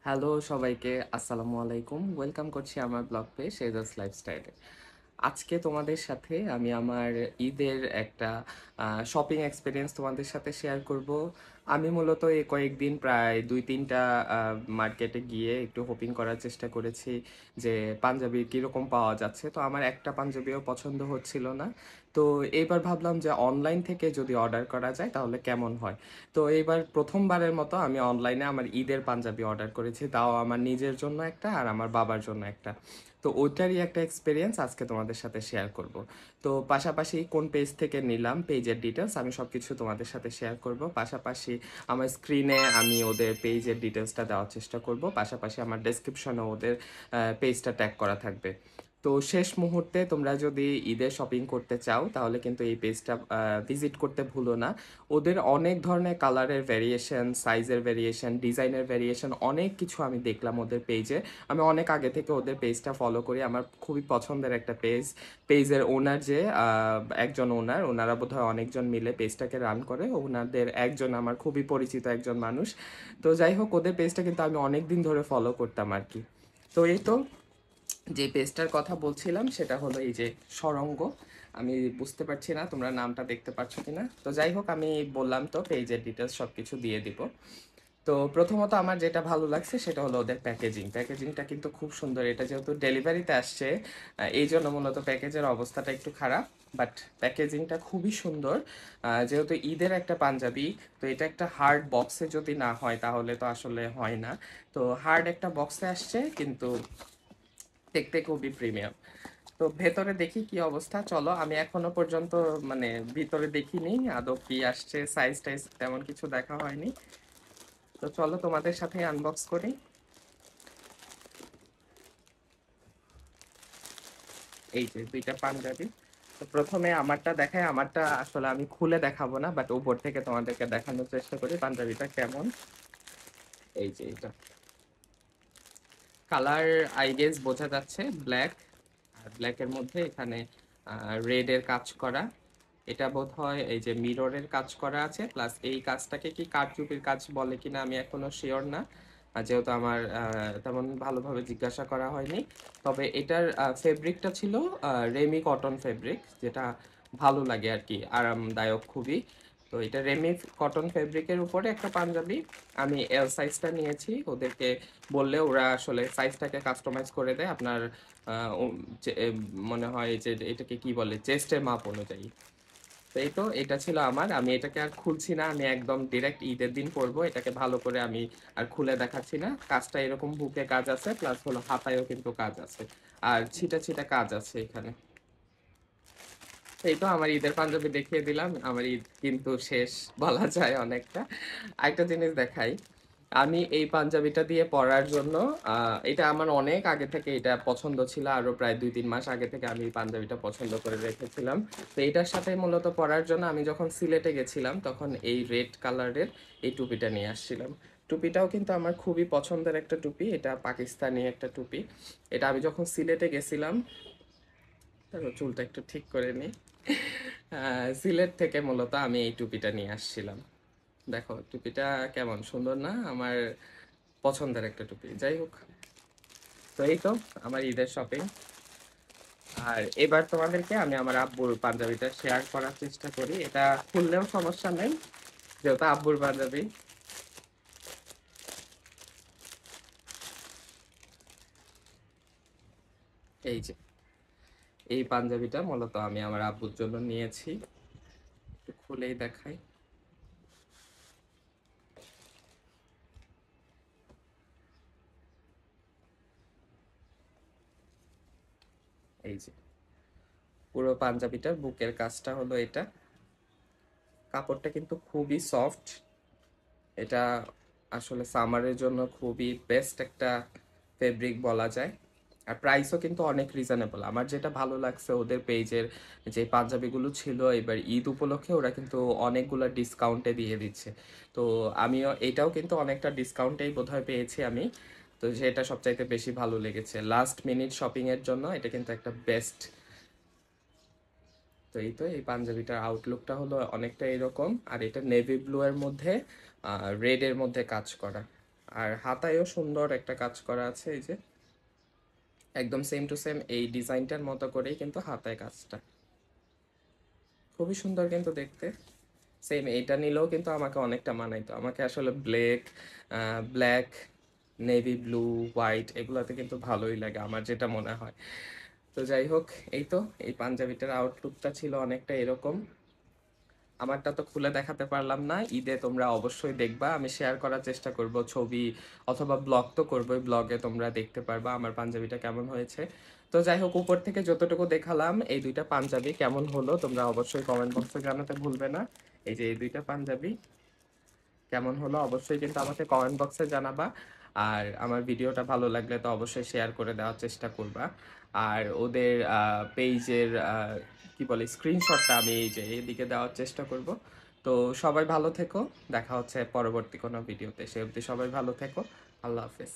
Hello সবাইকে, আসসালামু আলাইকুম। ওয়েলকাম করছি আমার ব্লগ পেজ এজাজ লাইফস্টাইলে। আজকে তোমাদের সাথে আমি আমার ঈদের একটা শপিং এক্সপেরিয়েন্স তোমাদের সাথে শেয়ার করব। আমি মূলত এই কয়েকদিন প্রায় ২-৩টা মার্কেটে গিয়ে একটু হপিং করার চেষ্টা করেছি যে পাঞ্জাবি কীরকম পাওয়া যাচ্ছে। তো আমার একটা পাঞ্জাবিও পছন্দ হচ্ছিল না। তো এইবার ভাবলাম যে অনলাইন থেকে যদি অর্ডার করা যায় তাহলে কেমন হয়। তো এইবার প্রথমবারের মতো আমি অনলাইনে আমার ঈদের পাঞ্জাবি অর্ডার করেছি, তাও আমার নিজের জন্য একটা আর আমার বাবার জন্য একটা। তো ওইটারই একটা এক্সপিরিয়েন্স আজকে তোমাদের সাথে শেয়ার করব। তো পাশাপাশি কোন পেজ থেকে নিলাম, পেজের ডিটেলস আমি সব কিছু তোমাদের সাথে শেয়ার করব। পাশাপাশি আমার স্ক্রিনে আমি ওদের পেজের ডিটেলসটা দেওয়ার চেষ্টা করব, পাশাপাশি আমার ডেসক্রিপশনে ওদের পেজটা ট্যাগ করা থাকবে। তো শেষ মুহূর্তে তোমরা যদি ঈদের শপিং করতে চাও তাহলে কিন্তু এই পেজটা ভিজিট করতে ভুলো না। ওদের অনেক ধরনের কালারের ভ্যারিয়েশন, সাইজের ভ্যারিয়েশন, ডিজাইনের ভ্যারিয়েশন অনেক কিছু আমি দেখলাম ওদের পেজে। আমি অনেক আগে থেকে ওদের পেজটা ফলো করি, আমার খুবই পছন্দের একটা পেজ। পেজের ওনার যে একজন ওনার, ওনারা বোধহয় অনেকজন মিলে পেজটাকে রান করে, ওনাদের একজন আমার খুবই পরিচিত একজন মানুষ। তো যাই হোক, ওদের পেজটা কিন্তু আমি অনেক দিন ধরে ফলো করতাম আর কি। তো এই তো, যে পেজটার কথা বলছিলাম সেটা হলো এই যে সরঙ্গ। আমি বুঝতে পারছি না তোমরা নামটা দেখতে পাচ্ছ কিনা। তো যাই হোক, আমি বললাম তো পেজের ডিটেলস সব কিছু দিয়ে দিব। তো প্রথমত আমার যেটা ভালো লাগছে সেটা হলো ওদের প্যাকেজিংটা কিন্তু খুব সুন্দর। এটা যেহেতু ডেলিভারিতে আসছে, এই জন্য মূলত প্যাকেজের অবস্থাটা একটু খারাপ, বাট প্যাকেজিংটা খুবই সুন্দর। যেহেতু ঈদের একটা পাঞ্জাবি, তো এটা একটা হার্ড বক্সে যদি না হয় তাহলে তো আসলে হয় না। তো হার্ড একটা বক্সে আসছে, কিন্তু দেখতে খুবই প্রিমিয়াম। তো ভেতরে দেখি কি অবস্থা, চলো। আমি এখনো পর্যন্ত মানে ভিতরে দেখিনি আদৌ কি আসছে, সাইজ টাইজ তেমন কিছু দেখা হয়নি। তো চলো তোমাদের সাথে আনবক্স করি। এই যে দুইটা পাঞ্জাবি। তো প্রথমে আমারটা দেখাই, আমারটা আসলে আমি খুলে দেখাবো না, বাট উপর থেকে তোমাদেরকে দেখানোর চেষ্টা করি পাঞ্জাবিটা কেমন। এই যে এটা কালার, আই গেস বোঝা যাচ্ছে ব্ল্যাক। আর ব্ল্যাকের মধ্যে এখানে রেড এর কাজ করা। এটা বোধ হয় এই যে মিররের কাজ করা আছে, প্লাস এই কাজটাকে কি কারচুপির কাজ বলে কিনা আমি এখনো শিওর না, যেহেতু আমার তেমন ভালোভাবে জিজ্ঞাসা করা হয়নি। তবে এটার ফেব্রিকটা ছিল রেমি কটন ফেব্রিক, যেটা ভালো লাগে আর কি, আরামদায়ক খুবই। তো এটা রেমি কটন ফেব্রিকের উপরে একটা পাঞ্জাবি। আমি এল সাইজটা নিয়েছি, ওদেরকে বললে ওরা আসলে সাইজটাকে কাস্টমাইজ করে দেয় আপনার মনে হয় যে এটাকে কি বলে, চেস্টের মাপ অনুযায়ী। তো এই তো, এটা ছিল আমার। আমি এটাকে আর খুলছি না, আমি একদম ডিরেক্ট ঈদের দিন পরবো। এটাকে ভালো করে আমি আর খুলে দেখাচ্ছি না। কাজটা এরকম বুকে কাজ আছে, প্লাস হলো হাতায়ও কিন্তু কাজ আছে, আর ছিটা ছিটা কাজ আছে এখানে। এই তো আমার ঈদের পাঞ্জাবি দেখিয়ে দিলাম, আমার ঈদ কিন্তু শেষ বলা যায় অনেকটা। আরেকটা জিনিস দেখাই, আমি এই পাঞ্জাবিটা দিয়ে পরার জন্য এটা আমার অনেক আগে থেকে এটা পছন্দ ছিল, আরো প্রায় ২-৩ মাস আগে থেকে আমি এই পাঞ্জাবিটা পছন্দ করে রেখেছিলাম। তো এটার সাথে মূলত পরার জন্য আমি যখন সিলেটে গেছিলাম তখন এই রেড কালারের এই টুপিটা নিয়ে আসছিলাম। টুপিটাও কিন্তু আমার খুবই পছন্দের একটা টুপি, এটা পাকিস্তানি একটা টুপি। এটা আমি যখন সিলেটে গেছিলাম, তারপর চুলটা একটু ঠিক করে নিই। সিলেট থেকে মূলত আমি এই টুপিটা নিয়ে আসছিলাম। দেখো টুপিটা কেমন সুন্দর না, আমার পছন্দের একটা টুপি। যাই হোক, তো এই তো আমার ঈদের শপিং। আর এবার তোমাদেরকে আমি আমার আব্বুর পাঞ্জাবিটা শেয়ার করার চেষ্টা করি। এটা খুললেও সমস্যা নেই, যেহেতু আব্বুর পাঞ্জাবি। এই যে এই পাঞ্জাবিটা মূলত আমি আমার আব্বুর জন্য নিয়েছি, একটু খুলেই দেখাই। এই যে পুরো পাঞ্জাবিটার বুকের কাজটা হলো এটা। কাপড়টা কিন্তু খুবই সফট। এটা আসলে সামারের জন্য খুবই বেস্ট একটা ফেব্রিক বলা যায়। আর প্রাইসও কিন্তু অনেক রিজনেবল। আমার যেটা ভালো লাগছে, ওদের পেজের যে পাঞ্জাবিগুলো ছিল এবার ঈদ উপলক্ষে ওরা কিন্তু অনেকগুলো ডিসকাউন্টে দিয়ে দিচ্ছে। তো আমিও এটাও কিন্তু অনেকটা ডিসকাউন্টেই বোধহয় পেয়েছি আমি। তো সেটা সবচাইতে বেশি ভালো লেগেছে, লাস্ট মিনিট শপিং এর জন্য এটা কিন্তু একটা বেস্ট। তো এই তো এই পাঞ্জাবিটার আউটলুকটা হলো অনেকটা এরকম, আর এটা নেভি ব্লু এর মধ্যে রেড এর মধ্যে কাজ করা। আর হাতায়ও সুন্দর একটা কাজ করা আছে, এই যে একদম সেম টু সেম এই ডিজাইনটার মতো করেই কিন্তু হাতায় কাজটা, খুবই সুন্দর কিন্তু দেখতে। সেম এইটা নিলেও কিন্তু আমাকে অনেকটা মানাইতো, আমাকে আসলে ব্ল্যাক, নেভি ব্লু, হোয়াইট এগুলাতে কিন্তু ভালোই লাগে আমার যেটা মনে হয়। তো যাই হোক, এই তো এই পাঞ্জাবিটার আউটলুকটা ছিল অনেকটা এরকম। আমারটা তো খুলে দেখাতে পারলাম না, ঈদে তোমরা অবশ্যই দেখবা, আমি শেয়ার করার চেষ্টা করব ছবি, অথবা ব্লগ তো করবোই, ব্লগে তোমরা দেখতে পারবা আমার পাঞ্জাবিটা কেমন হয়েছে। তো যাই হোক, উপর থেকে যতটুকু দেখালাম এই দুইটা পাঞ্জাবি কেমন হলো তোমরা অবশ্যই কমেন্ট বক্সে জানাতে ভুলবে না। এই যে এই দুইটা পাঞ্জাবি কেমন হলো অবশ্যই কিন্তু আমাকে কমেন্ট বক্সে জানাবা। আর আমার ভিডিওটা ভালো লাগলে তো অবশ্যই শেয়ার করে দেওয়ার চেষ্টা করবা। আর ওদের পেজের কি বলে স্ক্রিনশটটা আমি এই যে এদিকে দেওয়ার চেষ্টা করব। তো সবাই ভালো থেকো, দেখা হচ্ছে পরবর্তী কোনো ভিডিওতে, সে অবধি সবাই ভালো থেকো। আল্লাহ হাফেজ।